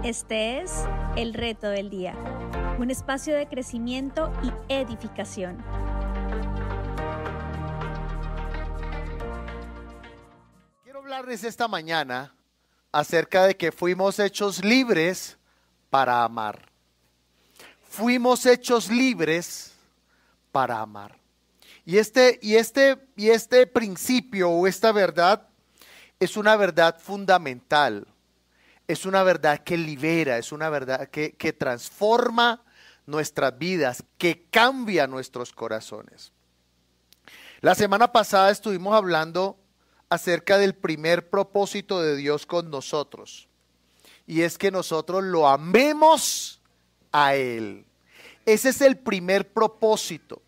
Este es El Reto del Día, un espacio de crecimiento y edificación. Quiero hablarles esta mañana acerca de que fuimos hechos libres para amar. Fuimos hechos libres para amar. Y este principio o esta verdad es una verdad fundamental. Es una verdad que libera, es una verdad que transforma nuestras vidas, que cambia nuestros corazones. La semana pasada estuvimos hablando acerca del primer propósito de Dios con nosotros. Y es que nosotros lo amemos a Él. Ese es el primer propósito.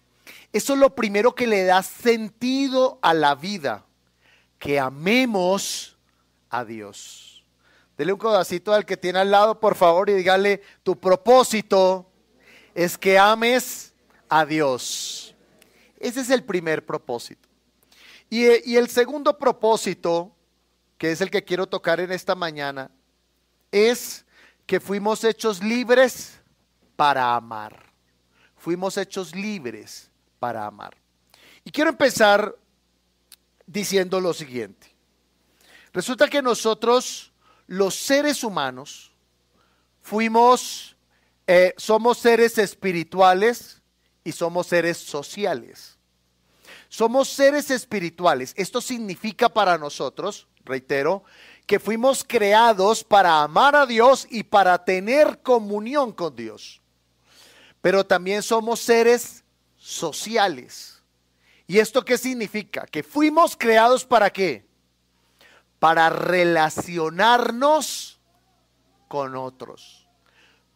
Eso es lo primero que le da sentido a la vida. Que amemos a Dios. Dele un codacito al que tiene al lado, por favor, y dígale, tu propósito es que ames a Dios. Ese es el primer propósito. Y el segundo propósito, que es el que quiero tocar en esta mañana, es que fuimos hechos libres para amar. Fuimos hechos libres para amar. Y quiero empezar diciendo lo siguiente. Resulta que nosotros, los seres humanos, somos seres espirituales y somos seres sociales. Somos seres espirituales. Esto significa para nosotros, reitero, que fuimos creados para amar a Dios y para tener comunión con Dios. Pero también somos seres sociales. ¿Y esto qué significa? Que fuimos creados ¿para qué? Para relacionarnos con otros.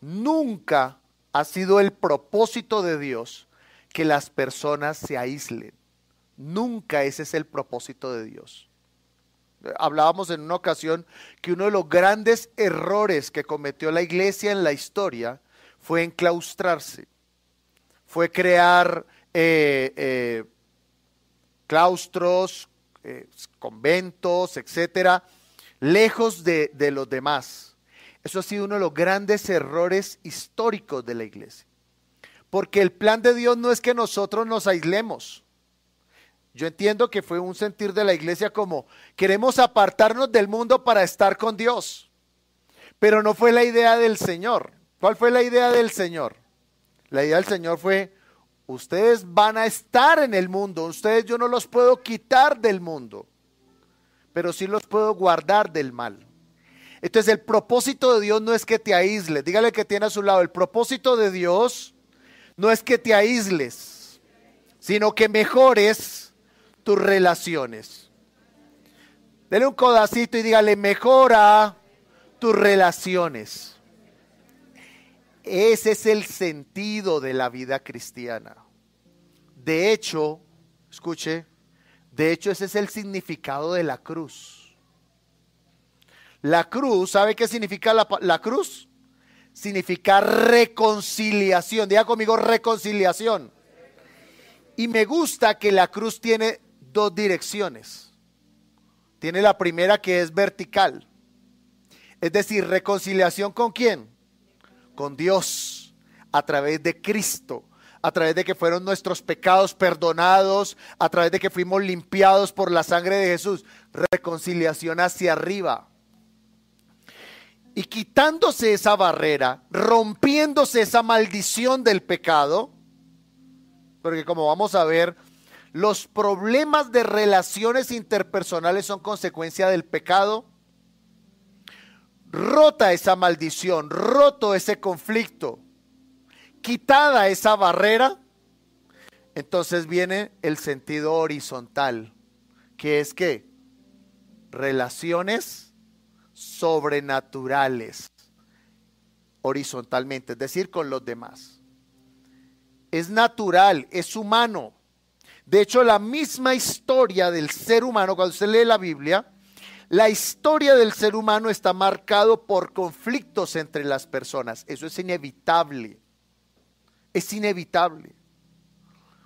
Nunca ha sido el propósito de Dios que las personas se aíslen. Nunca ese es el propósito de Dios. Hablábamos en una ocasión que uno de los grandes errores que cometió la iglesia en la historia fue enclaustrarse. Fue crear claustros, conventos, etcétera, lejos de los demás. Eso ha sido uno de los grandes errores históricos de la iglesia. Porque el plan de Dios no es que nosotros nos aislemos. Yo entiendo que fue un sentir de la iglesia como queremos apartarnos del mundo para estar con Dios. Pero no fue la idea del Señor. ¿Cuál fue la idea del Señor? La idea del Señor fue: ustedes van a estar en el mundo, ustedes yo no los puedo quitar del mundo, pero sí los puedo guardar del mal. Entonces el propósito de Dios no es que te aísles, dígale que tiene a su lado, el propósito de Dios no es que te aísles, sino que mejores tus relaciones. Dele un codacito y dígale, mejora tus relaciones. Ese es el sentido de la vida cristiana. De hecho, escuche, ese es el significado de la cruz. La cruz, ¿sabe qué significa la cruz? Significa reconciliación. Diga conmigo, reconciliación. Y me gusta que la cruz tiene dos direcciones. Tiene la primera que es vertical. Es decir, reconciliación ¿con quién? Con Dios, a través de Cristo, a través de que fueron nuestros pecados perdonados, a través de que fuimos limpiados por la sangre de Jesús. Reconciliación hacia arriba. Y quitándose esa barrera, rompiéndose esa maldición del pecado, porque como vamos a ver, los problemas de relaciones interpersonales son consecuencia del pecado. Rota esa maldición, roto ese conflicto, quitada esa barrera, entonces viene el sentido horizontal, que es ¿qué? Relaciones sobrenaturales, horizontalmente, es decir, con los demás. Es natural, es humano. De hecho, la misma historia del ser humano, cuando usted lee la Biblia, la historia del ser humano está marcado por conflictos entre las personas. Eso es inevitable. Es inevitable.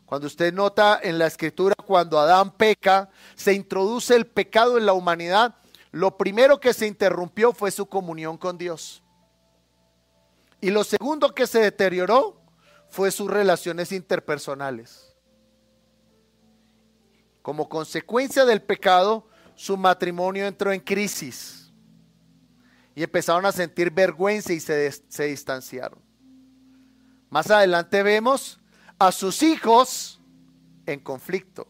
Cuando usted nota en la escritura, cuando Adán peca, se introduce el pecado en la humanidad, lo primero que se interrumpió fue su comunión con Dios. Y lo segundo que se deterioró fue sus relaciones interpersonales. Como consecuencia del pecado, su matrimonio entró en crisis y empezaron a sentir vergüenza y se distanciaron. Más adelante vemos a sus hijos en conflicto,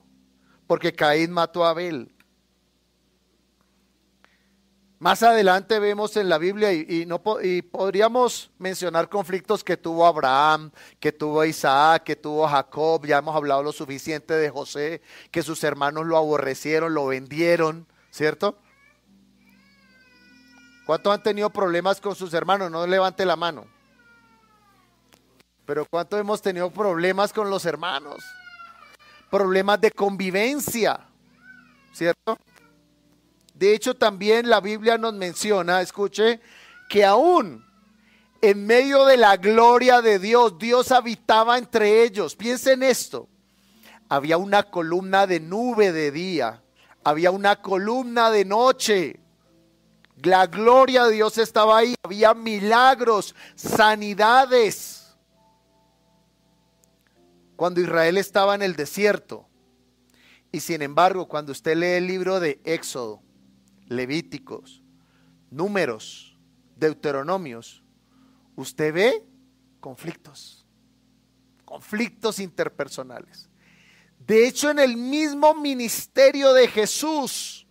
porque Caín mató a Abel. Más adelante vemos en la Biblia y podríamos mencionar conflictos que tuvo Abraham, que tuvo Isaac, que tuvo Jacob. Ya hemos hablado lo suficiente de José, que sus hermanos lo aborrecieron, lo vendieron, ¿cierto? ¿Cuántos han tenido problemas con sus hermanos? No levante la mano. Pero ¿cuántos hemos tenido problemas con los hermanos? Problemas de convivencia, ¿cierto? De hecho, también la Biblia nos menciona, escuche, que aún en medio de la gloria de Dios, Dios habitaba entre ellos. Piensen esto, había una columna de nube de día, había una columna de noche. La gloria de Dios estaba ahí, había milagros, sanidades. Cuando Israel estaba en el desierto, y sin embargo, cuando usted lee el libro de Éxodo, Levíticos, Números, Deuteronomios, usted ve conflictos interpersonales. De hecho, en el mismo ministerio de Jesús,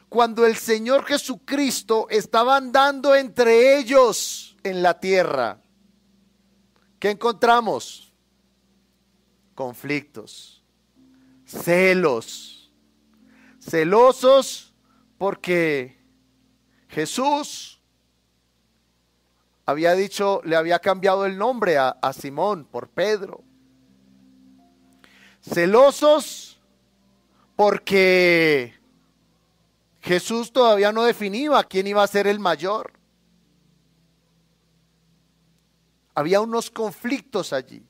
cuando el Señor Jesucristo estaba andando entre ellos en la tierra, ¿qué encontramos? Conflictos, celosos, porque Jesús había dicho, le había cambiado el nombre a Simón por Pedro. Celosos porque Jesús todavía no definía quién iba a ser el mayor. Había unos conflictos allí.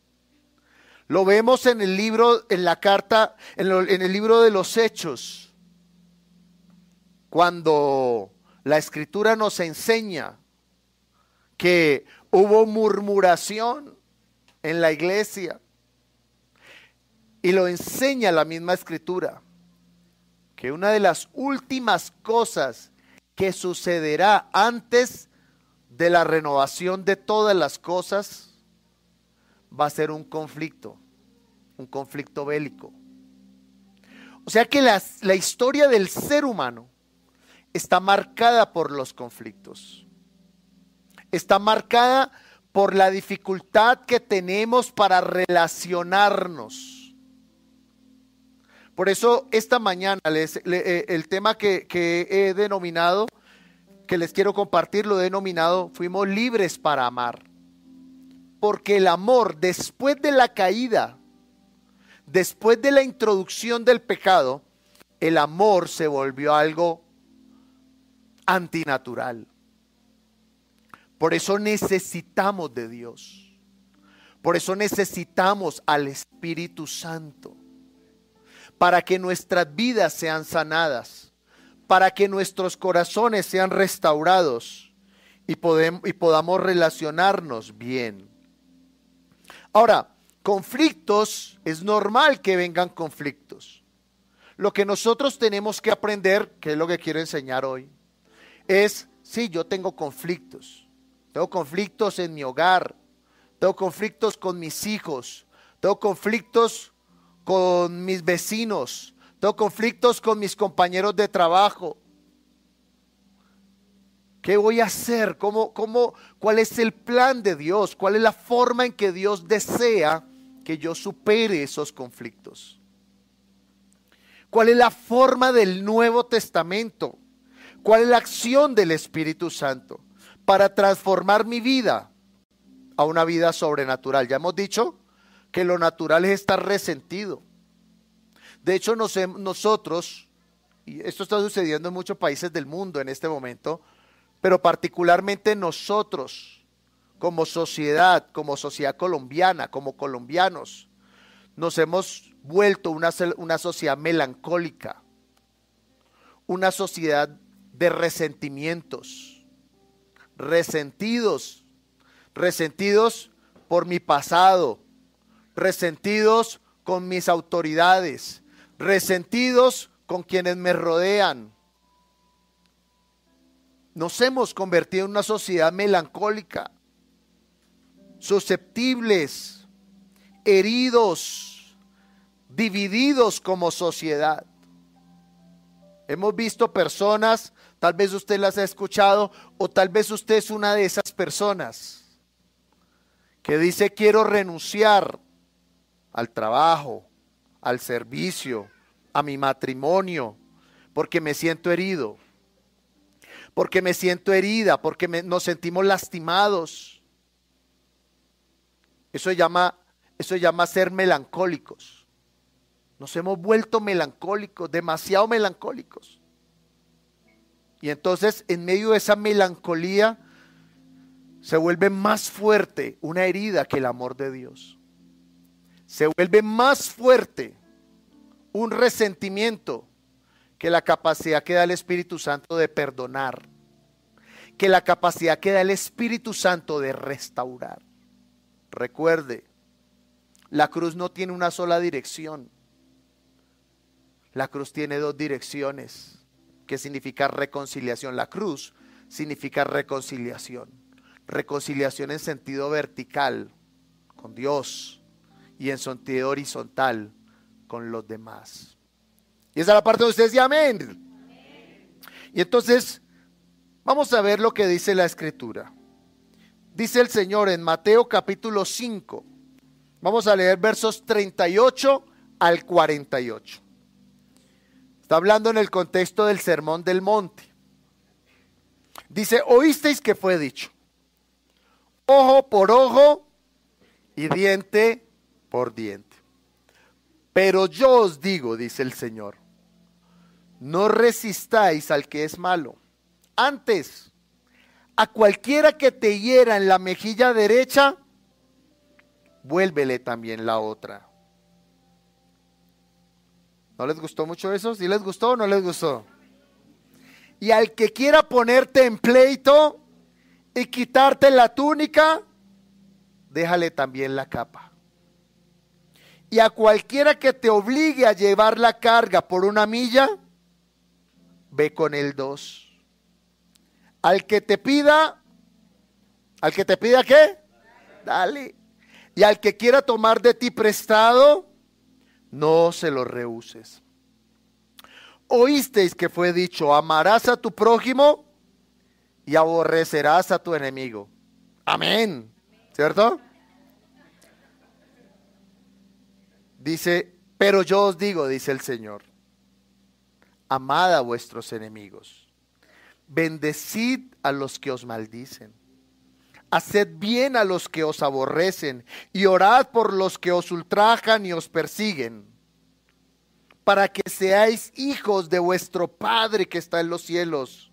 Lo vemos en el libro, en la carta, en el libro de los Hechos. Cuando la Escritura nos enseña que hubo murmuración en la iglesia, y lo enseña la misma Escritura, que una de las últimas cosas que sucederá antes de la renovación de todas las cosas va a ser un conflicto bélico. O sea que la historia del ser humano está marcada por los conflictos. Está marcada por la dificultad que tenemos para relacionarnos. Por eso esta mañana el tema que he denominado, que les quiero compartir, lo he denominado fuimos libres para amar. Porque el amor, después de la caída, después de la introducción del pecado, el amor se volvió algo antinatural. Por eso necesitamos de Dios. Por eso necesitamos al Espíritu Santo. Para que nuestras vidas sean sanadas. Para que nuestros corazones sean restaurados. Y podamos relacionarnos bien. Ahora, conflictos, es normal que vengan conflictos. Lo que nosotros tenemos que aprender, que es lo que quiero enseñar hoy, es, sí, yo tengo conflictos en mi hogar, tengo conflictos con mis hijos, tengo conflictos con mis vecinos, tengo conflictos con mis compañeros de trabajo. ¿Qué voy a hacer? ¿Cuál es el plan de Dios? ¿Cuál es la forma en que Dios desea que yo supere esos conflictos? ¿Cuál es la forma del Nuevo Testamento? ¿Cuál es la acción del Espíritu Santo para transformar mi vida a una vida sobrenatural? Ya hemos dicho que lo natural es estar resentido. De hecho, nosotros, y esto está sucediendo en muchos países del mundo en este momento, pero particularmente nosotros, como sociedad colombiana, como colombianos, nos hemos vuelto una sociedad melancólica, una sociedad de resentimientos, resentidos, resentidos por mi pasado, resentidos con mis autoridades, resentidos con quienes me rodean. Nos hemos convertido en una sociedad melancólica, susceptibles, heridos, divididos como sociedad. Hemos visto personas, tal vez usted las ha escuchado o tal vez usted es una de esas personas que dice: quiero renunciar al trabajo, al servicio, a mi matrimonio, porque me siento herido, porque me siento herida, porque nos sentimos lastimados. Eso llama ser melancólicos. Nos hemos vuelto melancólicos, demasiado melancólicos. Y entonces, en medio de esa melancolía, se vuelve más fuerte una herida que el amor de Dios. Se vuelve más fuerte un resentimiento que la capacidad que da el Espíritu Santo de perdonar, que la capacidad que da el Espíritu Santo de restaurar. Recuerde, la cruz no tiene una sola dirección. La cruz tiene dos direcciones, que significa reconciliación. La cruz significa reconciliación. Reconciliación en sentido vertical con Dios y en sentido horizontal con los demás. Y esa es la parte donde ustedes dicen amén. Y entonces vamos a ver lo que dice la Escritura. Dice el Señor en Mateo capítulo 5. Vamos a leer versos 38 al 48. Está hablando en el contexto del Sermón del Monte. Dice: oísteis que fue dicho, ojo por ojo y diente por diente. Pero yo os digo, dice el Señor, no resistáis al que es malo. Antes, a cualquiera que te hiera en la mejilla derecha, vuélvele también la otra. ¿No les gustó mucho eso? ¿Sí les gustó o no les gustó? Y al que quiera ponerte en pleito y quitarte la túnica, déjale también la capa. Y a cualquiera que te obligue a llevar la carga por una milla, ve con él 2. Al que te pida ¿qué? Dale. Y al que quiera tomar de ti prestado, no se lo rehuses. Oísteis que fue dicho: amarás a tu prójimo y aborrecerás a tu enemigo. Amén. ¿Cierto? Dice: pero yo os digo, dice el Señor, amad a vuestros enemigos, bendecid a los que os maldicen, haced bien a los que os aborrecen y orad por los que os ultrajan y os persiguen, para que seáis hijos de vuestro Padre que está en los cielos,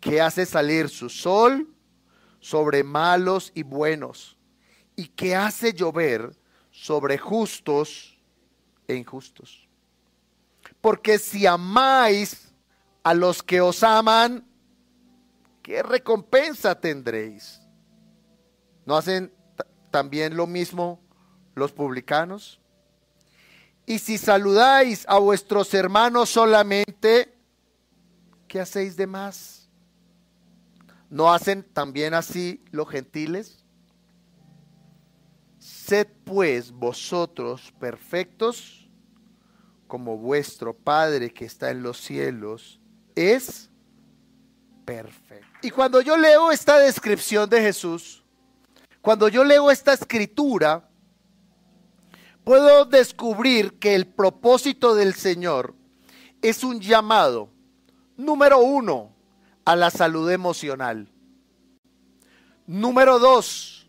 que hace salir su sol sobre malos y buenos, y que hace llover sobre justos e injustos. Porque si amáis a los que os aman, ¿qué recompensa tendréis? ¿No hacen también lo mismo los publicanos? Y si saludáis a vuestros hermanos solamente, ¿qué hacéis de más? ¿No hacen también así los gentiles? Sed pues vosotros perfectos, como vuestro Padre que está en los cielos es perfecto. Y cuando yo leo esta descripción de Jesús, cuando yo leo esta escritura, puedo descubrir que el propósito del Señor es un llamado, número 1, a la salud emocional. Número 2,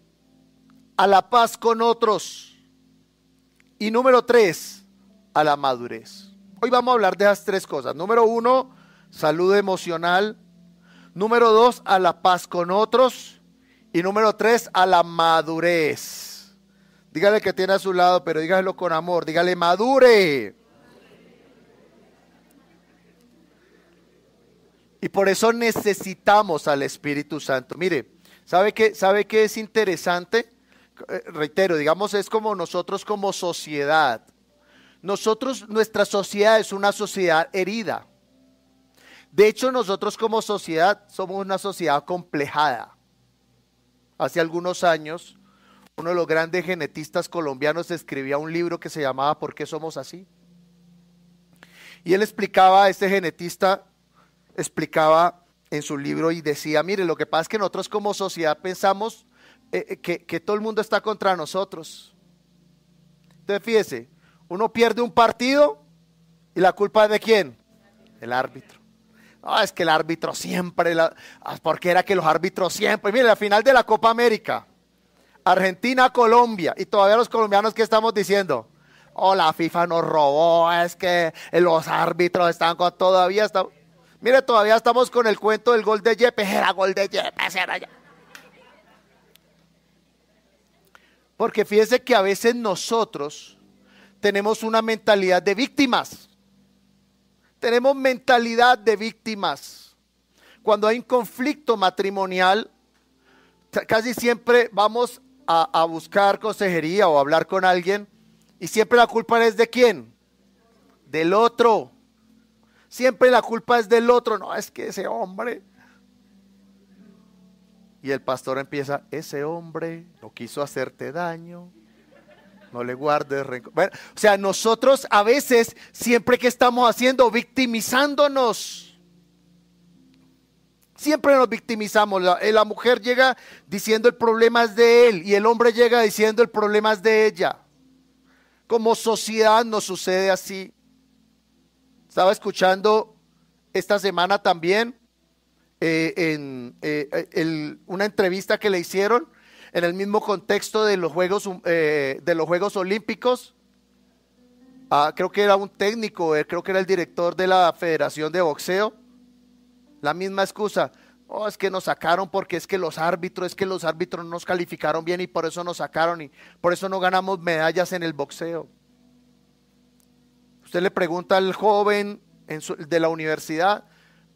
a la paz con otros. Y número 3, a la madurez. Hoy vamos a hablar de esas 3 cosas. Número 1, salud emocional. Número 2, a la paz con otros. Y número 3, a la madurez. Dígale que tiene a su lado, pero dígalo con amor. Dígale: madure. Y por eso necesitamos al Espíritu Santo. Mire, ¿Sabe qué es interesante? Reitero, digamos, es como nosotros como sociedad. Nuestra sociedad es una sociedad herida. De hecho, nosotros como sociedad somos una sociedad acomplejada. Hace algunos años, uno de los grandes genetistas colombianos escribía un libro que se llamaba ¿Por qué somos así? Y él explicaba, este genetista explicaba en su libro y decía, mire, lo que pasa es que nosotros como sociedad pensamos que todo el mundo está contra nosotros. Entonces fíjese, uno pierde un partido y la culpa es ¿de quién? El árbitro. No, es que el árbitro siempre, porque era que los árbitros siempre, mire, la final de la Copa América, Argentina-Colombia, y todavía los colombianos, ¿qué estamos diciendo? Oh, la FIFA nos robó, es que los árbitros están con, mire, todavía estamos con el cuento del gol de Yepes, era gol de Yepes, era ya. Porque fíjese que a veces nosotros tenemos una mentalidad de víctimas. Tenemos mentalidad de víctimas. Cuando hay un conflicto matrimonial, casi siempre vamos a buscar consejería o hablar con alguien y siempre la culpa es ¿de quién? Del otro. Siempre la culpa es del otro. No, es que ese hombre. Y el pastor empieza, ese hombre no quiso hacerte daño. No le guardes rencor. Bueno, o sea, nosotros a veces, siempre que estamos haciendo, victimizándonos. Siempre nos victimizamos. La mujer llega diciendo el problema es de él y el hombre llega diciendo el problema es de ella. Como sociedad nos sucede así. Estaba escuchando esta semana también una entrevista que le hicieron en el mismo contexto de los Juegos Olímpicos. Creo que era un técnico, creo que era el director de la Federación de Boxeo. La misma excusa, oh, es que nos sacaron porque es que los árbitros no nos calificaron bien y por eso nos sacaron y por eso no ganamos medallas en el boxeo. Usted le pregunta al joven de la universidad,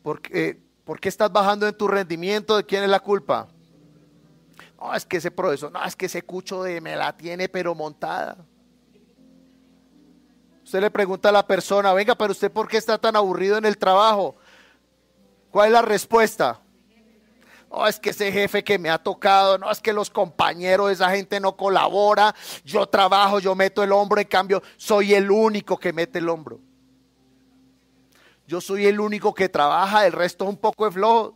¿por qué estás bajando en tu rendimiento? ¿De quién es la culpa? No, es que ese profesor, no, es que ese cucho me la tiene pero montada. Usted le pregunta a la persona, venga, pero usted ¿por qué está tan aburrido en el trabajo? ¿Cuál es la respuesta? No, es que ese jefe que me ha tocado, no, es que los compañeros, esa gente no colabora, yo trabajo, yo meto el hombro, en cambio soy el único que mete el hombro. Yo soy el único que trabaja, el resto es un poco de flojo.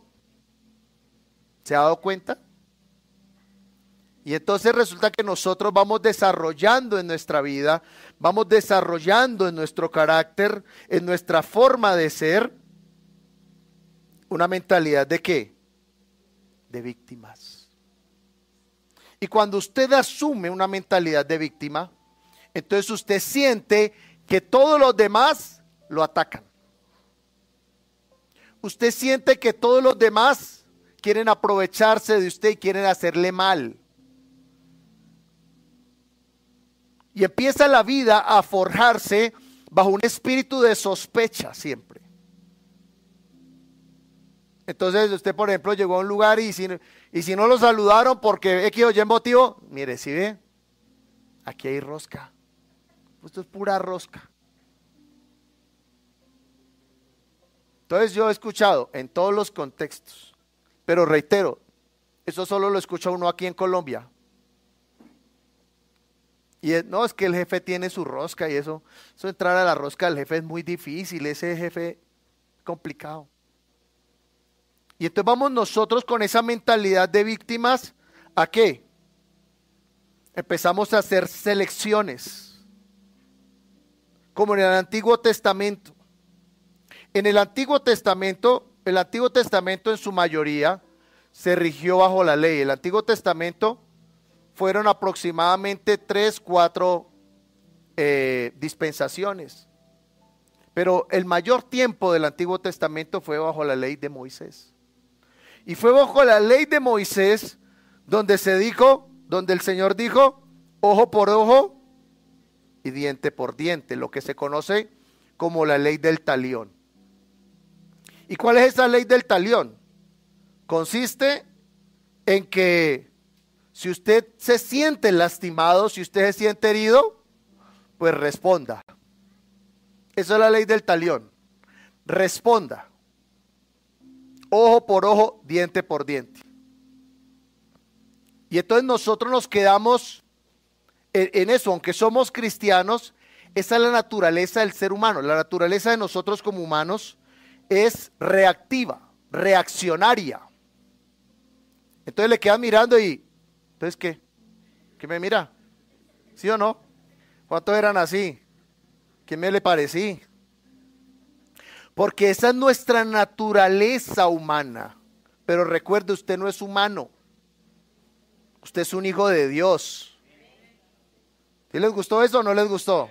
¿Se ha dado cuenta? Y entonces resulta que nosotros vamos desarrollando en nuestra vida, vamos desarrollando en nuestro carácter, en nuestra forma de ser, una mentalidad ¿de qué? De víctimas. Y cuando usted asume una mentalidad de víctima, entonces usted siente que todos los demás lo atacan. Usted siente que todos los demás quieren aprovecharse de usted y quieren hacerle mal. Y empieza la vida a forjarse bajo un espíritu de sospecha siempre. Entonces usted, por ejemplo, llegó a un lugar y si no lo saludaron porque X o Y motivo, mire, si ve, aquí hay rosca. Esto es pura rosca. Entonces yo he escuchado en todos los contextos, pero reitero, eso solo lo escucha uno aquí en Colombia. Y no, es que el jefe tiene su rosca y eso entrar a la rosca del jefe es muy difícil, ese jefe complicado. Y entonces vamos nosotros con esa mentalidad de víctimas, ¿a qué? Empezamos a hacer selecciones, como en el Antiguo Testamento. En el Antiguo Testamento en su mayoría se rigió bajo la ley. El Antiguo Testamento fueron aproximadamente 3, 4 dispensaciones. Pero el mayor tiempo del Antiguo Testamento fue bajo la ley de Moisés. Y fue bajo la ley de Moisés donde el Señor dijo, ojo por ojo y diente por diente, lo que se conoce como la ley del talión. ¿Y cuál es esa ley del talión? Consiste en que si usted se siente lastimado, si usted se siente herido, pues responda. Esa es la ley del talión. Responda. Ojo por ojo, diente por diente. Y entonces nosotros nos quedamos en eso, aunque somos cristianos, esa es la naturaleza del ser humano. La naturaleza de nosotros como humanos es reactiva, reaccionaria. Entonces le queda mirando y, ¿entonces qué? ¿Qué me mira? ¿Sí o no? ¿Cuántos eran así? ¿Qué me le parecí? Porque esa es nuestra naturaleza humana. Pero recuerde, usted no es humano. Usted es un hijo de Dios. ¿Sí les gustó eso o no les gustó?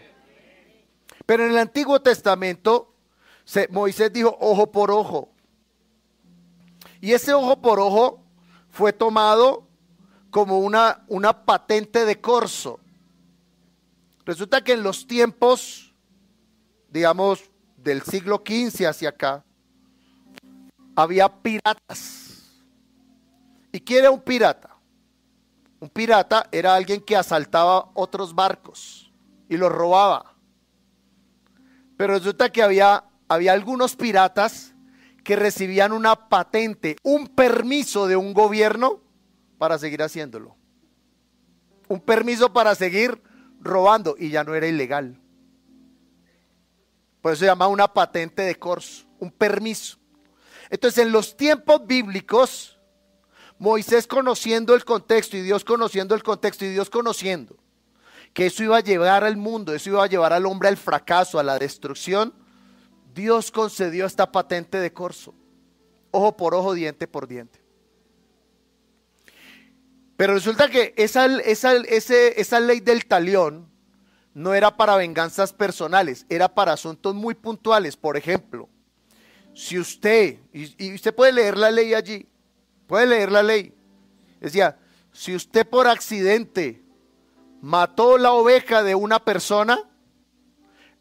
Pero en el Antiguo Testamento, Moisés dijo ojo por ojo. Y ese ojo por ojo fue tomado como una patente de corso. Resulta que en los tiempos, digamos, del siglo XV hacia acá, había piratas. ¿Y quién era un pirata? Un pirata era alguien que asaltaba otros barcos y los robaba. Pero resulta que había algunos piratas que recibían una patente, un permiso de un gobierno para seguir haciéndolo. Un permiso para seguir robando y ya no era ilegal. Por eso se llama una patente de corso, un permiso. Entonces en los tiempos bíblicos, Moisés conociendo el contexto y Dios conociendo el contexto y Dios conociendo que eso iba a llevar al mundo, eso iba a llevar al hombre al fracaso, a la destrucción, Dios concedió esta patente de corso, ojo por ojo, diente por diente. Pero resulta que esa ley del talión no era para venganzas personales, era para asuntos muy puntuales. Por ejemplo, si usted, y usted puede leer la ley allí, puede leer la ley, decía, si usted por accidente mató la oveja de una persona,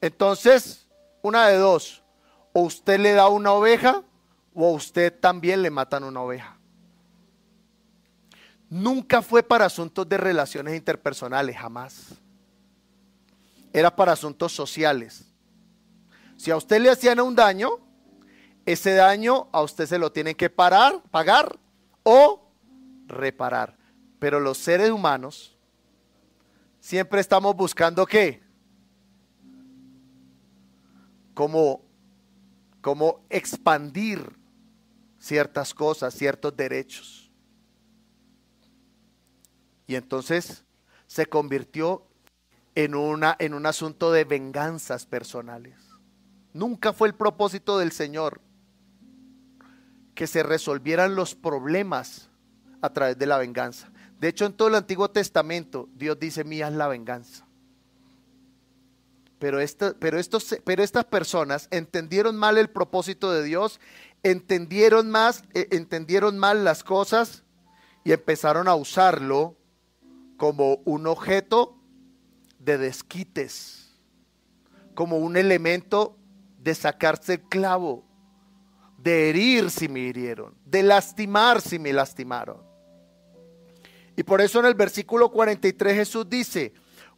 entonces una de dos, o usted le da una oveja o a usted también le matan una oveja. Nunca fue para asuntos de relaciones interpersonales, jamás. Era para asuntos sociales. Si a usted le hacían un daño, ese daño a usted se lo tienen que pagar o reparar. Pero los seres humanos siempre estamos buscando ¿qué? Como expandir ciertas cosas, ciertos derechos. Y entonces se convirtió en un asunto de venganzas personales. Nunca fue el propósito del Señor que se resolvieran los problemas a través de la venganza. De hecho, en todo el Antiguo Testamento, Dios dice, mía es la venganza. Pero estas personas entendieron mal el propósito de Dios, entendieron mal las cosas y empezaron a usarlo como un objeto de desquites, como un elemento de sacarse el clavo, de herir si me hirieron, de lastimar si me lastimaron. Y por eso en el versículo 43 Jesús dice,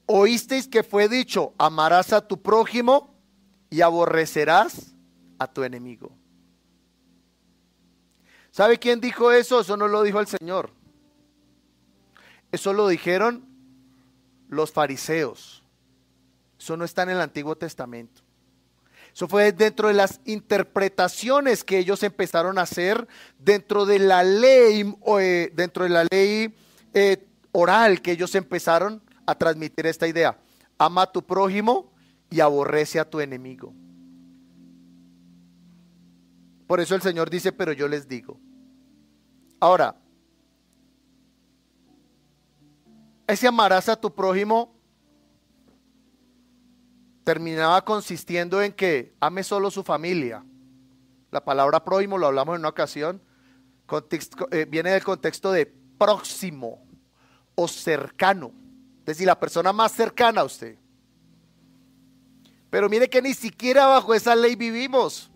oísteis que fue dicho, amarás a tu prójimo y aborrecerás a tu enemigo. ¿Sabe quién dijo eso? Eso no lo dijo el Señor. Eso lo dijeron los fariseos. Eso no está en el Antiguo Testamento. Eso fue dentro de las interpretaciones que ellos empezaron a hacer dentro de la ley, oral que ellos empezaron a transmitir esta idea. Ama a tu prójimo y aborrece a tu enemigo. Por eso el Señor dice, pero yo les digo. Ahora, ese amarás a tu prójimo terminaba consistiendo en que ame solo su familia. La palabra prójimo, lo hablamos en una ocasión, viene del contexto de próximo o cercano, es decir, la persona más cercana a usted. Pero mire que ni siquiera bajo esa ley vivimos.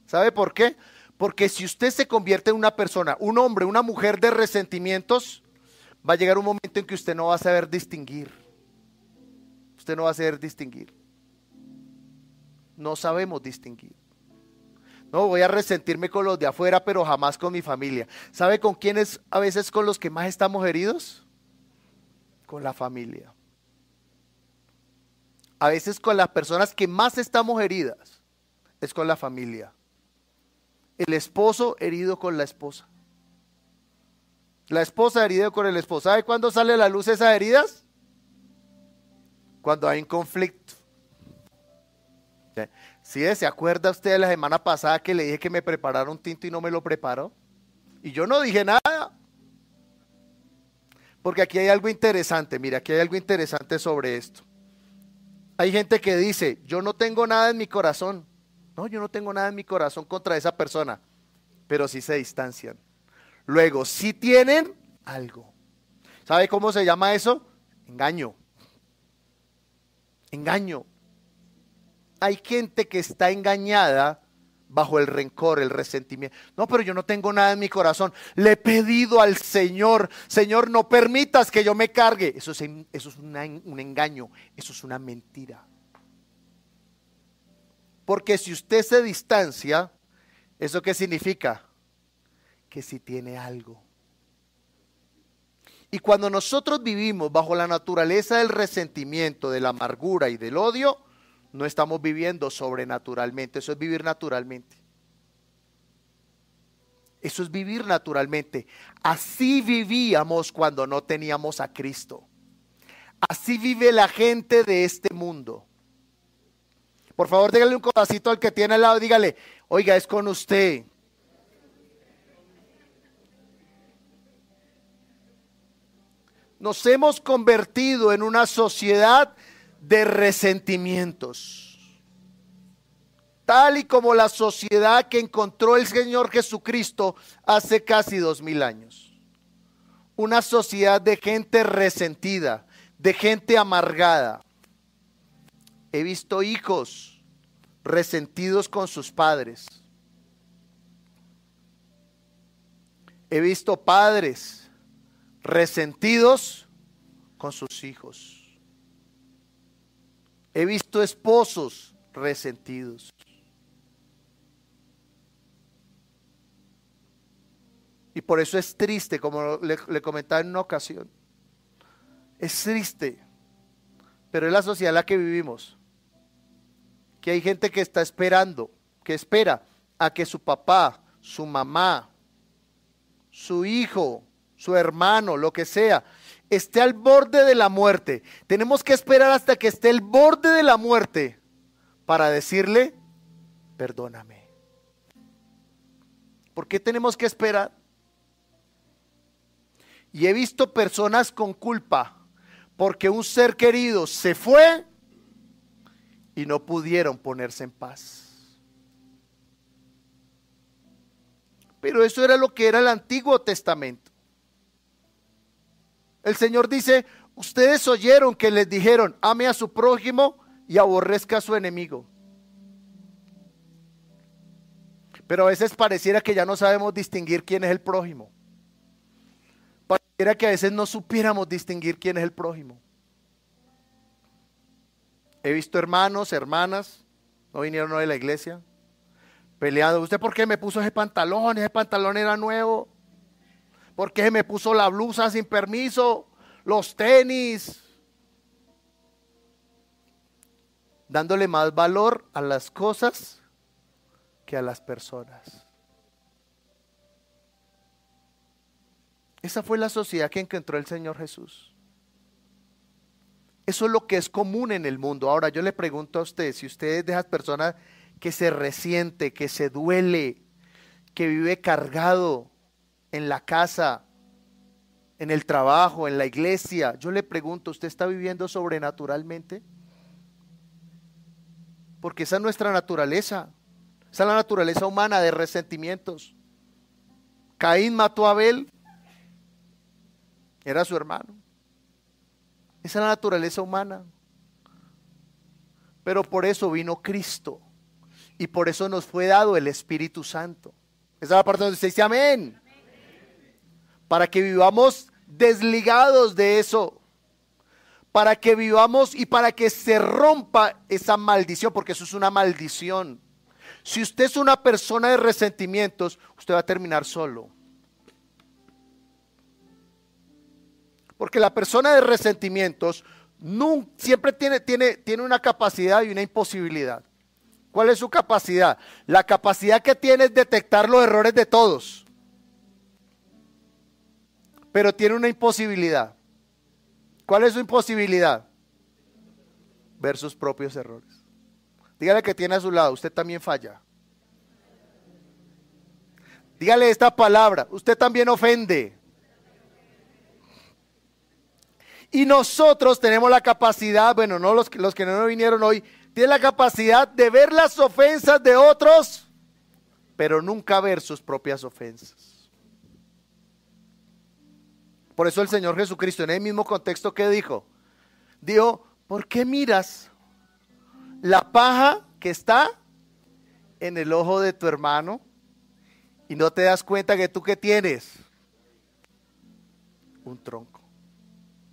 ¿Sabe por qué? Porque si usted se convierte en una persona, un hombre, una mujer de resentimientos, va a llegar un momento en que usted no va a saber distinguir. Usted no va a saber distinguir. No sabemos distinguir. No, voy a resentirme con los de afuera, pero jamás con mi familia. ¿Sabe con quiénes a veces con los que más estamos heridos? Con la familia. A veces con las personas que más estamos heridas es con la familia. El esposo herido con la esposa. La esposa herida con el esposo. ¿Sabe cuándo sale a la luz esas heridas? Cuando hay un conflicto. ¿Sí? ¿Se acuerda usted de la semana pasada que le dije que me preparara un tinto y no me lo preparó? Y yo no dije nada. Porque aquí hay algo interesante. Mira, aquí hay algo interesante sobre esto. Hay gente que dice, yo no tengo nada en mi corazón. No, yo no tengo nada en mi corazón contra esa persona. Pero sí se distancian. Luego, sí tienen algo. ¿Sabe cómo se llama eso? Engaño. Engaño. Hay gente que está engañada bajo el rencor, el resentimiento. No, pero yo no tengo nada en mi corazón. Le he pedido al Señor, Señor, no permitas que yo me cargue. Eso es un engaño, eso es una mentira. Porque si usted se distancia, ¿eso qué significa? Que sí tiene algo. Y cuando nosotros vivimos bajo la naturaleza del resentimiento, de la amargura y del odio, no estamos viviendo sobrenaturalmente, eso es vivir naturalmente. Eso es vivir naturalmente. Así vivíamos cuando no teníamos a Cristo. Así vive la gente de este mundo. Por favor, dígale un codacito al que tiene al lado, dígale, oiga, es con usted. Nos hemos convertido en una sociedad de resentimientos, tal y como la sociedad que encontró el Señor Jesucristo hace casi 2000 años. Una sociedad de gente resentida, de gente amargada. He visto hijos resentidos con sus padres. He visto padres resentidos con sus hijos. He visto esposos resentidos. Y por eso es triste, como le comentaba en una ocasión. Es triste, pero es la sociedad en la que vivimos. Que hay gente que está esperando, que espera a que su papá, su mamá, su hijo, su hermano, lo que sea, esté al borde de la muerte. Tenemos que esperar hasta que esté al borde de la muerte para decirle, perdóname. ¿Por qué tenemos que esperar? Y he visto personas con culpa porque un ser querido se fue y no pudieron ponerse en paz. Pero eso era lo que era el Antiguo Testamento. El Señor dice, ustedes oyeron que les dijeron, ame a su prójimo y aborrezca a su enemigo. Pero a veces pareciera que ya no sabemos distinguir quién es el prójimo. Pareciera que a veces no supiéramos distinguir quién es el prójimo. He visto hermanos, hermanas, no vinieron hoy a la iglesia, peleando. ¿Usted por qué me puso ese pantalón? Ese pantalón era nuevo. ¿Por qué me puso la blusa sin permiso? Los tenis. Dándole más valor a las cosas que a las personas. Esa fue la sociedad que encontró el Señor Jesús. Eso es lo que es común en el mundo. Ahora yo le pregunto a usted, si usted es de esas personas que se resiente, que se duele, que vive cargado en la casa, en el trabajo, en la iglesia, yo le pregunto, ¿usted está viviendo sobrenaturalmente? Porque esa es nuestra naturaleza. Esa es la naturaleza humana de resentimientos. Caín mató a Abel, era su hermano. Esa es la naturaleza humana. Pero por eso vino Cristo. Y por eso nos fue dado el Espíritu Santo. Esa es la parte donde se dice amén. Para que vivamos desligados de eso. Para que vivamos y para que se rompa esa maldición, porque eso es una maldición. Si usted es una persona de resentimientos, usted va a terminar solo. Porque la persona de resentimientos siempre tiene una capacidad y una imposibilidad. ¿Cuál es su capacidad? La capacidad que tiene es detectar los errores de todos. Pero tiene una imposibilidad. ¿Cuál es su imposibilidad? Ver sus propios errores. Dígale que tiene a su lado, usted también falla. Dígale esta palabra, usted también ofende. Y nosotros tenemos la capacidad, bueno, no los que no vinieron hoy, tienen la capacidad de ver las ofensas de otros, pero nunca ver sus propias ofensas. Por eso el Señor Jesucristo, en el mismo contexto que dijo, ¿por qué miras la paja que está en el ojo de tu hermano y no te das cuenta que tú qué tienes? Un tronco.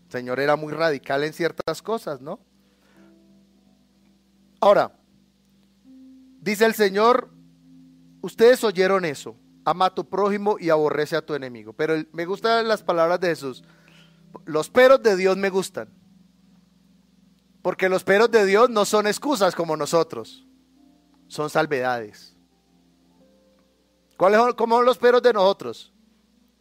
El Señor era muy radical en ciertas cosas, ¿no? Ahora, dice el Señor, ustedes oyeron eso, ama a tu prójimo y aborrece a tu enemigo. Pero me gustan las palabras de Jesús. Los peros de Dios me gustan. Porque los peros de Dios no son excusas como nosotros, son salvedades. ¿Cómo son los peros de nosotros?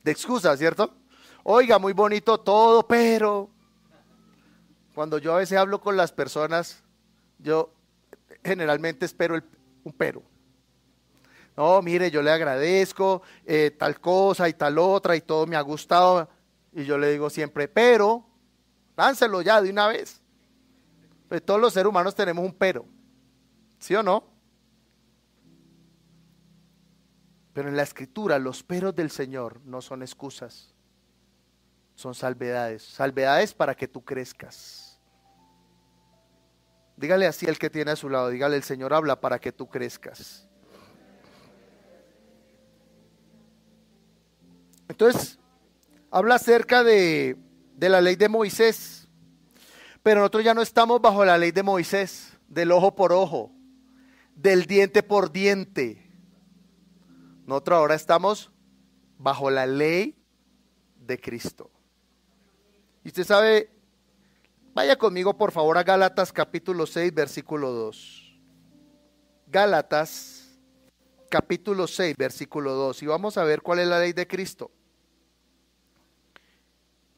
De excusas, ¿cierto? Oiga, muy bonito todo, pero cuando yo a veces hablo con las personas, yo generalmente espero un pero. No, mire, yo le agradezco tal cosa y tal otra y todo me ha gustado. Y yo le digo siempre, pero, láncelo ya de una vez. Pues todos los seres humanos tenemos un pero, ¿sí o no? Pero en la Escritura los peros del Señor no son excusas, son salvedades. Salvedades para que tú crezcas. Dígale así al que tiene a su lado, dígale, el Señor habla para que tú crezcas. Entonces, habla acerca de la ley de Moisés. Pero nosotros ya no estamos bajo la ley de Moisés, del ojo por ojo, del diente por diente. Nosotros ahora estamos bajo la ley de Cristo. Y usted sabe, vaya conmigo por favor a Gálatas capítulo 6, versículo 2. Gálatas capítulo 6, versículo 2. Y vamos a ver cuál es la ley de Cristo.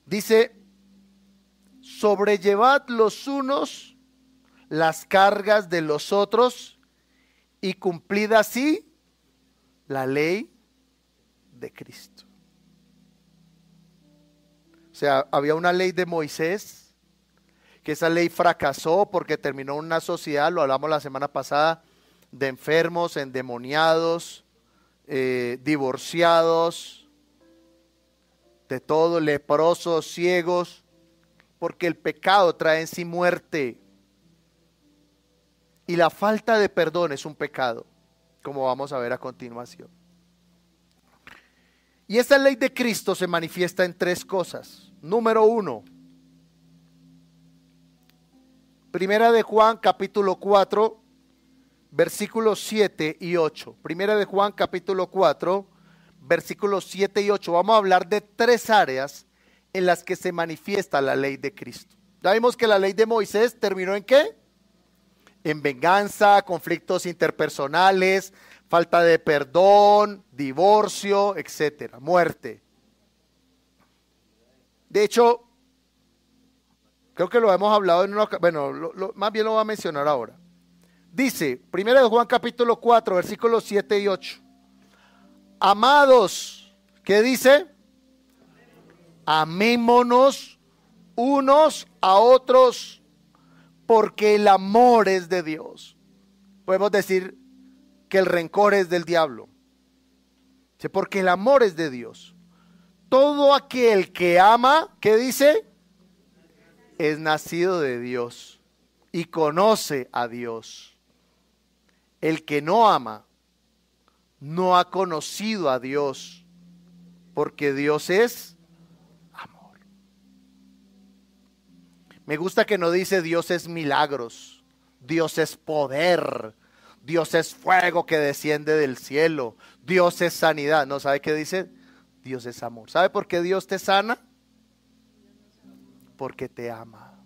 Dice, sobrellevad los unos las cargas de los otros y cumplid así la ley de Cristo. O sea, había una ley de Moisés, que esa ley fracasó porque terminó en una sociedad, lo hablamos la semana pasada, de enfermos, endemoniados, divorciados, de todo, leprosos, ciegos, porque el pecado trae en sí muerte. Y la falta de perdón es un pecado, como vamos a ver a continuación. Y esta ley de Cristo se manifiesta en tres cosas. Número 1, Primera de Juan capítulo 4, versículos 7 y 8. Primera de Juan capítulo 4, versículos 7 y 8. Vamos a hablar de tres áreas en las que se manifiesta la ley de Cristo. Ya vimos que la ley de Moisés terminó ¿en qué? En venganza, conflictos interpersonales, falta de perdón, divorcio, etcétera, muerte. De hecho, creo que lo hemos hablado en una ocasión, bueno, más bien lo voy a mencionar ahora. Dice, 1 de Juan capítulo 4, versículos 7 y 8. Amados, ¿qué dice? Amémonos unos a otros, porque el amor es de Dios. Podemos decir que el rencor es del diablo. Porque el amor es de Dios. Todo aquel que ama, ¿qué dice? Es nacido de Dios y conoce a Dios. El que no ama no ha conocido a Dios, porque Dios es amor. Me gusta que no dice Dios es milagros, Dios es poder, Dios es fuego que desciende del cielo, Dios es sanidad. No, ¿sabe qué dice? Dios es amor. ¿Sabe por qué Dios te sana? Porque te ama.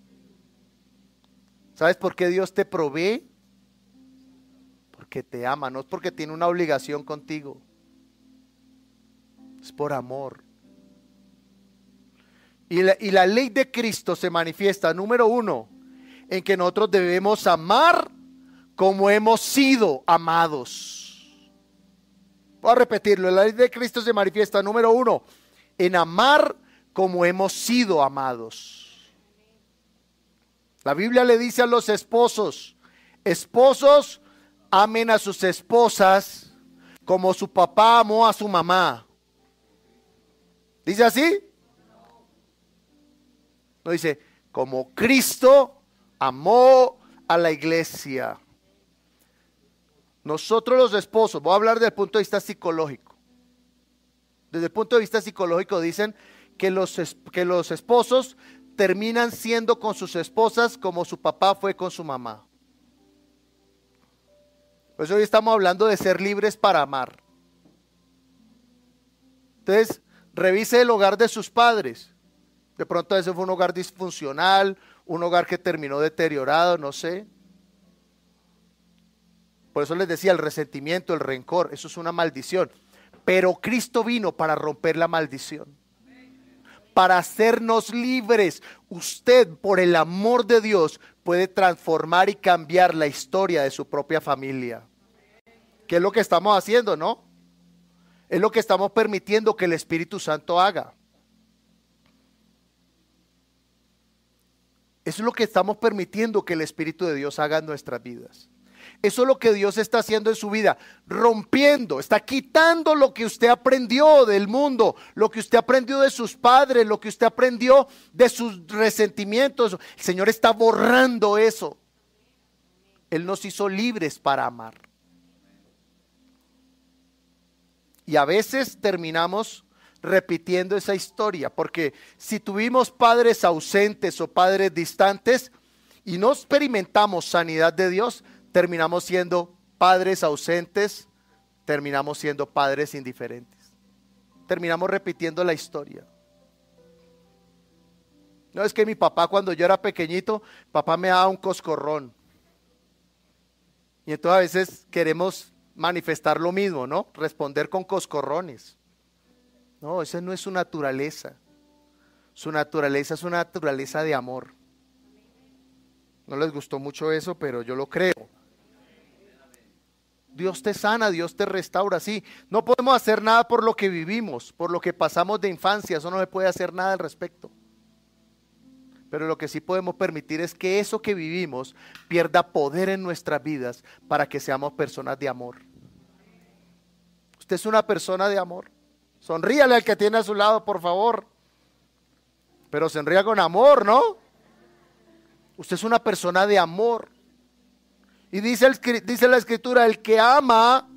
¿Sabes por qué Dios te provee? Porque te ama, no es porque tiene una obligación contigo. Es por amor. Y la ley de Cristo se manifiesta, número uno, en que nosotros debemos amar como hemos sido amados. Voy a repetirlo, la ley de Cristo se manifiesta, número uno, en amar como hemos sido amados. La Biblia le dice a los esposos, esposos, amen a sus esposas como su papá amó a su mamá. ¿Dice así? No, dice, como Cristo amó a la iglesia. Nosotros los esposos, voy a hablar desde el punto de vista psicológico. Desde el punto de vista psicológico dicen que los esposos terminan siendo con sus esposas como su papá fue con su mamá. Por eso hoy estamos hablando de ser libres para amar. Entonces, revise el hogar de sus padres. De pronto ese fue un hogar disfuncional, un hogar que terminó deteriorado, no sé. Por eso les decía, el resentimiento, el rencor, eso es una maldición. Pero Cristo vino para romper la maldición, para hacernos libres. Usted, por el amor de Dios, puede transformar y cambiar la historia de su propia familia. ¿Qué es lo que estamos haciendo, no? Es lo que estamos permitiendo que el Espíritu Santo haga. Eso es lo que estamos permitiendo que el Espíritu de Dios haga en nuestras vidas. Eso es lo que Dios está haciendo en su vida, rompiendo, está quitando lo que usted aprendió del mundo, lo que usted aprendió de sus padres, lo que usted aprendió de sus resentimientos. El Señor está borrando eso. Él nos hizo libres para amar. Y a veces terminamos repitiendo esa historia, porque si tuvimos padres ausentes o padres distantes y no experimentamos sanidad de Dios, terminamos siendo padres ausentes, terminamos siendo padres indiferentes. Terminamos repitiendo la historia. No, es que mi papá, cuando yo era pequeñito, papá me daba un coscorrón. Y entonces a veces queremos manifestar lo mismo, ¿no? Responder con coscorrones. No, esa no es su naturaleza. Su naturaleza es una naturaleza de amor. No les gustó mucho eso, pero yo lo creo. Dios te sana, Dios te restaura, sí. No podemos hacer nada por lo que vivimos, por lo que pasamos de infancia, eso no se puede hacer nada al respecto. Pero lo que sí podemos permitir es que eso que vivimos pierda poder en nuestras vidas para que seamos personas de amor. Usted es una persona de amor. Sonríale al que tiene a su lado, por favor. Pero sonría con amor, ¿no? Usted es una persona de amor. Y dice la Escritura, el que ama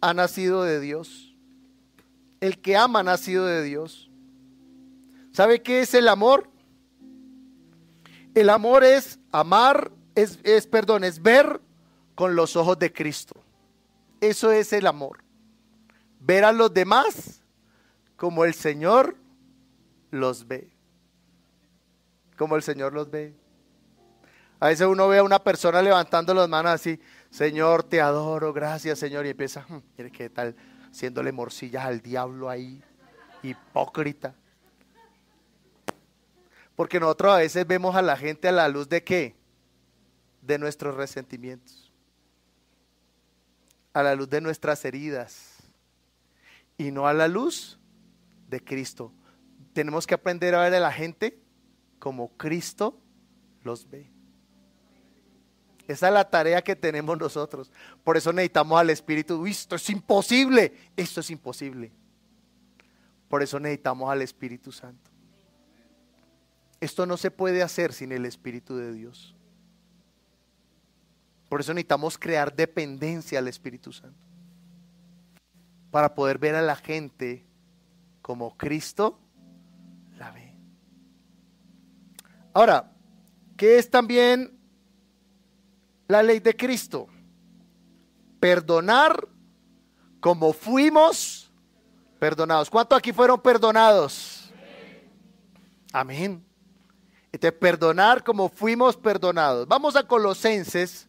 ha nacido de Dios. El que ama ha nacido de Dios. ¿Sabe qué es el amor? El amor es amar, es ver con los ojos de Cristo. Eso es el amor. Ver a los demás como el Señor los ve. Como el Señor los ve. A veces uno ve a una persona levantando las manos así, Señor, te adoro, gracias Señor, y empieza, mire qué tal, haciéndole morcillas al diablo ahí, hipócrita. Porque nosotros a veces vemos a la gente a la luz de ¿qué? De nuestros resentimientos, a la luz de nuestras heridas, y no a la luz de Cristo. Tenemos que aprender a ver a la gente como Cristo los ve. Esa es la tarea que tenemos nosotros. Por eso necesitamos al Espíritu. Uy, esto es imposible. Esto es imposible. Por eso necesitamos al Espíritu Santo. Esto no se puede hacer sin el Espíritu de Dios. Por eso necesitamos crear dependencia al Espíritu Santo. para poder ver a la gente como Cristo la ve. Ahora, ¿qué es también la ley de Cristo? Perdonar como fuimos perdonados. ¿Cuántos aquí fueron perdonados? Amén. Entonces, perdonar como fuimos perdonados. Vamos a Colosenses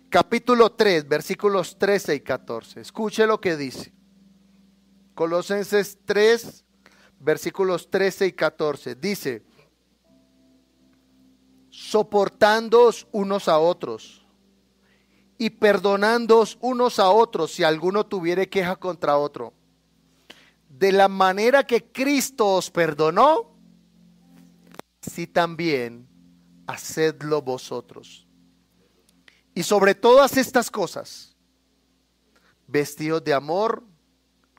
capítulo 3, versículos 13 y 14. Escuche lo que dice. Colosenses 3, versículos 13 y 14. Dice: soportándoos unos a otros y perdonándoos unos a otros si alguno tuviere queja contra otro. De la manera que Cristo os perdonó, así también hacedlo vosotros. Y sobre todas estas cosas, vestidos de amor,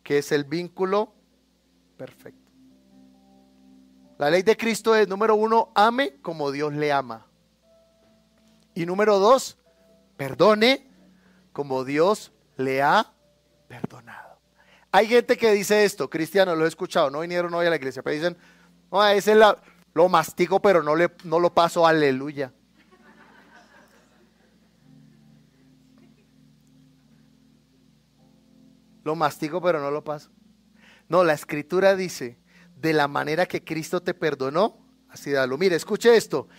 que es el vínculo perfecto. La ley de Cristo es, número 1, ame como Dios le ama. Y número 2, perdone como Dios le ha perdonado. Hay gente que dice esto, cristianos, lo he escuchado, no vinieron hoy a la iglesia, pero dicen, no, ese lo mastico, pero no lo paso, aleluya. Lo mastico, pero no lo paso. No, la escritura dice, de la manera que Cristo te perdonó, así dalo. Mire, escuche esto.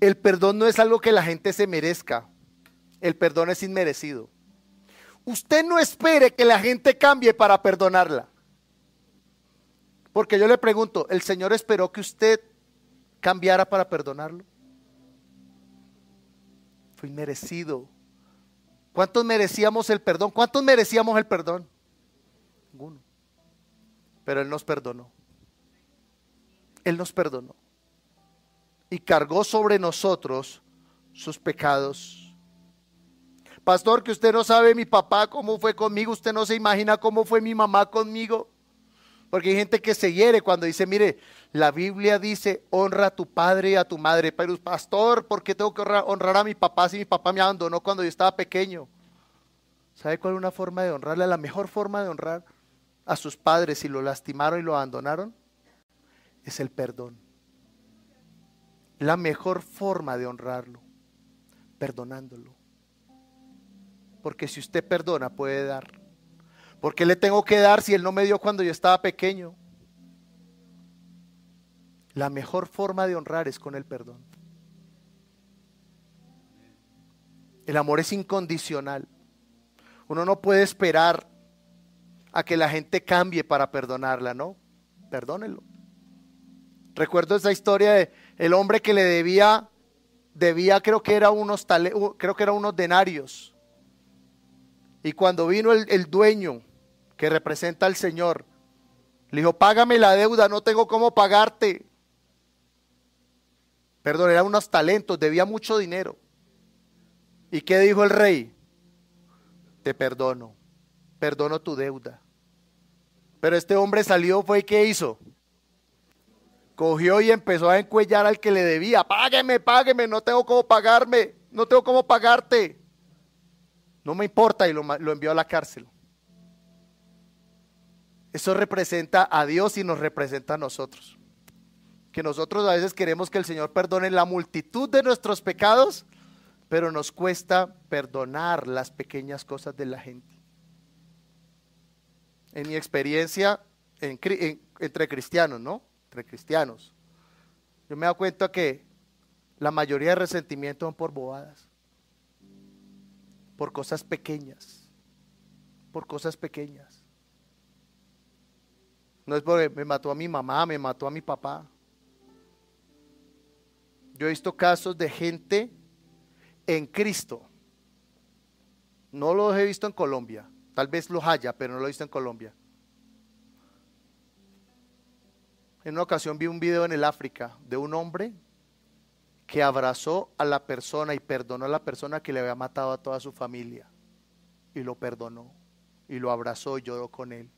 El perdón no es algo que la gente se merezca. El perdón es inmerecido. Usted no espere que la gente cambie para perdonarla. Porque yo le pregunto, ¿el Señor esperó que usted cambiara para perdonarlo? Fue inmerecido. ¿Cuántos merecíamos el perdón? ¿Cuántos merecíamos el perdón? Ninguno. Pero Él nos perdonó. Él nos perdonó. Y cargó sobre nosotros sus pecados. Pastor, que usted no sabe mi papá cómo fue conmigo. Usted no se imagina cómo fue mi mamá conmigo. Porque hay gente que se hiere cuando dice, mire, la Biblia dice, honra a tu padre y a tu madre. Pero pastor, ¿por qué tengo que honrar a mi papá si mi papá me abandonó cuando yo estaba pequeño? ¿Sabe cuál es una forma de honrarle? La mejor forma de honrar a sus padres si lo lastimaron y lo abandonaron es el perdón. La mejor forma de honrarlo, perdonándolo. Porque si usted perdona, puede dar. ¿Por qué le tengo que dar si Él no me dio cuando yo estaba pequeño? La mejor forma de honrar es con el perdón. El amor es incondicional. Uno no puede esperar a que la gente cambie para perdonarla, ¿no? Perdónenlo. Recuerdo esa historia de el hombre que le debía creo que era unos denarios. Y cuando vino el dueño que representa al Señor, le dijo, págame la deuda, no tengo cómo pagarte. Perdón, eran unos talentos, debía mucho dinero. ¿Y qué dijo el rey? Te perdono tu deuda. Pero este hombre salió, fue y ¿qué hizo? Cogió y empezó a encuellar al que le debía. Págueme, no tengo cómo pagarme, no tengo cómo pagarte. No me importa, y lo envió a la cárcel. Eso representa a Dios y nos representa a nosotros. Que nosotros a veces queremos que el Señor perdone la multitud de nuestros pecados, pero nos cuesta perdonar las pequeñas cosas de la gente. En mi experiencia entre cristianos, ¿no? Entre cristianos, yo me he dado cuenta que la mayoría de resentimientos son por bobadas, por cosas pequeñas, No es porque me mató a mi mamá, me mató a mi papá. Yo he visto casos de gente en Cristo. No los he visto en Colombia. Tal vez los haya, pero no lo he visto en Colombia. En una ocasión vi un video en el África de un hombre que abrazó a la persona y perdonó a la persona que le había matado a toda su familia. Y lo perdonó. Y lo abrazó y lloró con él.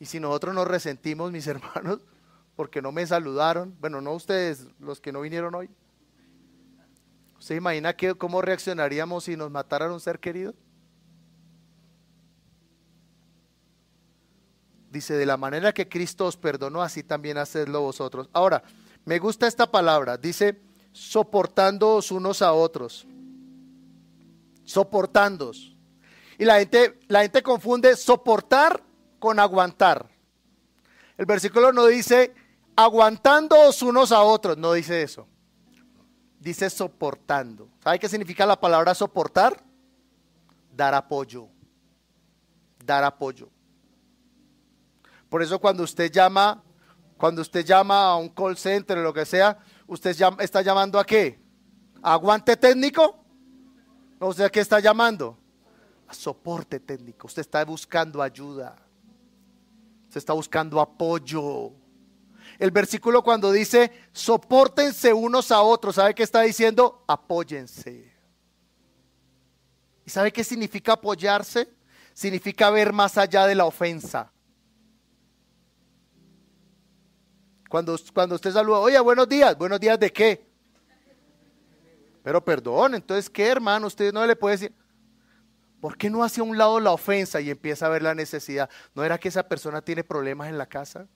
Y si nosotros nos resentimos, mis hermanos, porque no me saludaron, bueno, no ustedes, los que no vinieron hoy. ¿Usted imagina cómo reaccionaríamos si nos mataran un ser querido? Dice, de la manera que Cristo os perdonó, así también hacedlo vosotros. Ahora, me gusta esta palabra, dice, soportándoos unos a otros. Soportándoos. Y la gente confunde soportar con aguantar. El versículo no dice aguantándoos unos a otros, no dice eso. Dice soportando. ¿Sabe qué significa la palabra soportar? Dar apoyo. Dar apoyo. Por eso cuando usted llama a un call center o lo que sea, usted está llamando ¿a qué? ¿A aguante técnico? ¿O sea, qué está llamando? A soporte técnico. Usted está buscando ayuda. Usted está buscando apoyo. El versículo cuando dice sopórtense unos a otros, ¿sabe qué está diciendo? Apóyense. ¿Y sabe qué significa apoyarse? Significa ver más allá de la ofensa. Cuando usted saluda, oye, buenos días ¿de qué? Pero perdón, entonces ¿qué, hermano? Usted no le puede decir, ¿por qué no hace a un lado la ofensa y empieza a ver la necesidad? ¿No era que esa persona tiene problemas en la casa?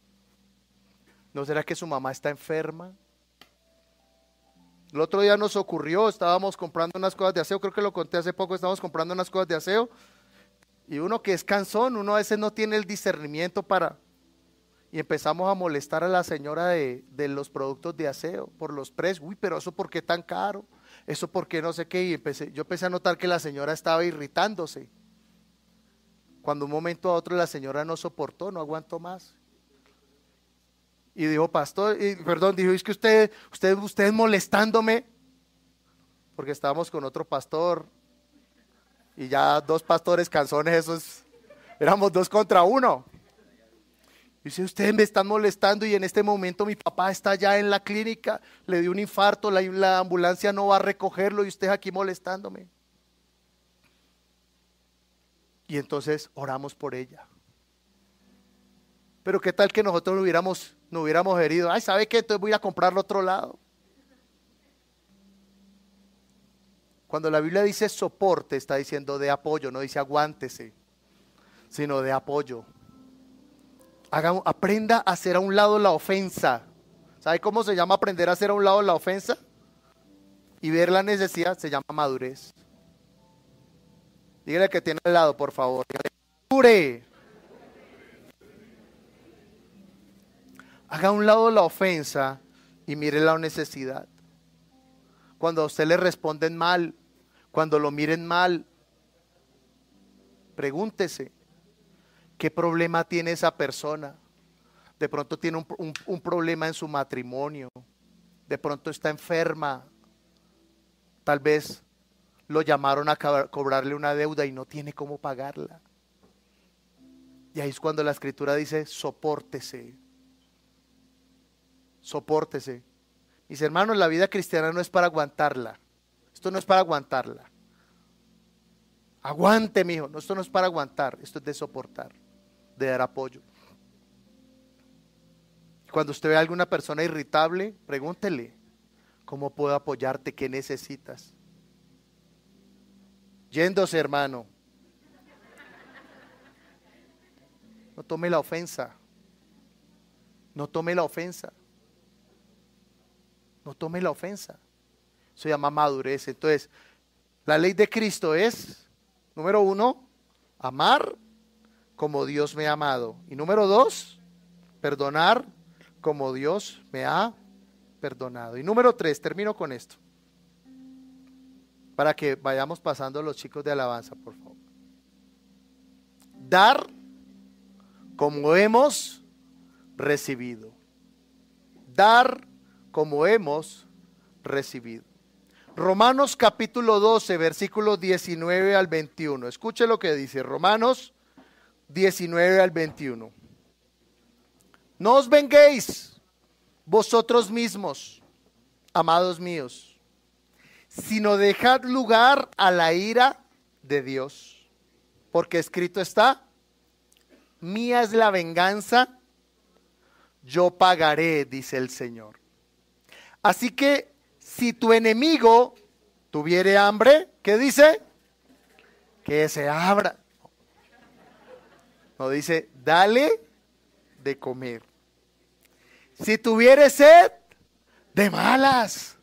¿No será que su mamá está enferma? El otro día nos ocurrió, estábamos comprando unas cosas de aseo, creo que lo conté hace poco, estábamos comprando unas cosas de aseo, y uno que es cansón, uno a veces no tiene el discernimiento para... Y empezamos a molestar a la señora de los productos de aseo por los precios. Uy, pero eso ¿por qué tan caro? Eso ¿por qué no sé qué? Y yo empecé a notar que la señora estaba irritándose. Cuando un momento a otro la señora no soportó, no aguantó más. Y dijo, pastor, dijo, es que usted molestándome. Porque estábamos con otro pastor. Y ya 2 pastores canzones, éramos 2 contra 1. Dice, ustedes me están molestando y en este momento mi papá está ya en la clínica, le dio un infarto, la ambulancia no va a recogerlo y usted aquí molestándome. Y entonces oramos por ella. Pero qué tal que nosotros no hubiéramos herido. Ay, ¿sabe qué? Entonces voy a comprarlo a otro lado. Cuando la Biblia dice soporte, está diciendo de apoyo, no dice aguántese, sino de apoyo. Aprenda a hacer a un lado la ofensa. ¿Sabe cómo se llama aprender a hacer a un lado la ofensa? Y ver la necesidad, se llama madurez. Dígale que tiene al lado, por favor. Madure. Haga a un lado la ofensa y mire la necesidad. Cuando a usted le responden mal, cuando lo miren mal, pregúntese. ¿Qué problema tiene esa persona? De pronto tiene un problema en su matrimonio. De pronto está enferma. Tal vez lo llamaron a cobrarle una deuda y no tiene cómo pagarla. Y ahí es cuando la escritura dice, sopórtese. Sopórtese. Mis hermanos, la vida cristiana no es para aguantarla. Esto no es para aguantarla. Aguante, mijo. No, esto no es para aguantar. Esto es de soportar, de dar apoyo. Cuando usted ve a alguna persona irritable, pregúntele, ¿cómo puedo apoyarte? ¿Qué necesitas? Yéndose, hermano. No tome la ofensa. No tome la ofensa. No tome la ofensa. Eso se llama madurez. Entonces, la ley de Cristo es, número 1, amar como Dios me ha amado. Y número 2, perdonar como Dios me ha perdonado. Y número 3, termino con esto. Para que vayamos pasando los chicos de alabanza, por favor. Dar como hemos recibido. Dar como hemos recibido. Romanos capítulo 12, versículos 19 al 21. Escuche lo que dice Romanos 19 al 21. No os venguéis vosotros mismos, amados míos, sino dejad lugar a la ira de Dios, porque escrito está, mía es la venganza, yo pagaré, dice el Señor. Así que si tu enemigo tuviere hambre, ¿qué dice? Que se abra. No dice, dale de comer. Si tuvieres sed, de malas.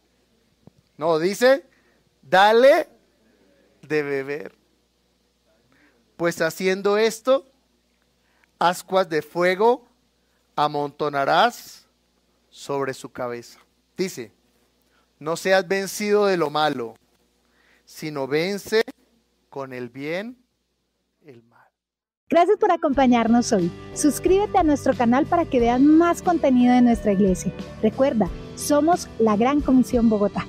No, dice, dale de beber. Pues haciendo esto, ascuas de fuego amontonarás sobre su cabeza. Dice, no seas vencido de lo malo, sino vence con el bien el mal. Gracias por acompañarnos hoy. Suscríbete a nuestro canal para que veas más contenido de nuestra iglesia. Recuerda, somos la Gran Comisión Bogotá.